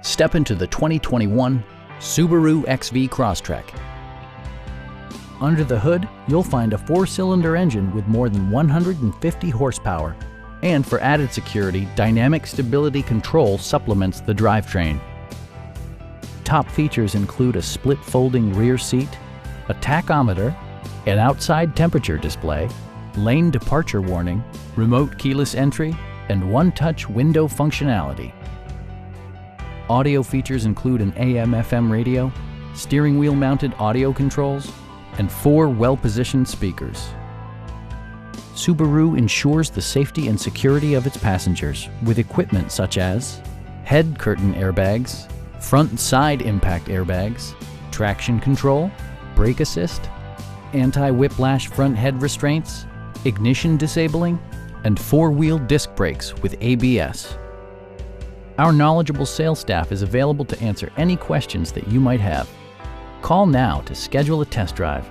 Step into the 2021 Subaru XV Crosstrek. Under the hood, you'll find a 4-cylinder engine with more than 150 horsepower. And for added security, dynamic stability control supplements the drivetrain. Top features include a split folding rear seat, a tachometer, an outside temperature display, lane departure warning, remote keyless entry, and one-touch window functionality. Audio features include an AM/FM radio, steering wheel mounted audio controls, and 4 well-positioned speakers. Subaru ensures the safety and security of its passengers with equipment such as head curtain airbags, front and side impact airbags, traction control, brake assist, anti-whiplash front head restraints, ignition disabling, and 4-wheel disc brakes with ABS. Our knowledgeable sales staff is available to answer any questions that you might have. Call now to schedule a test drive.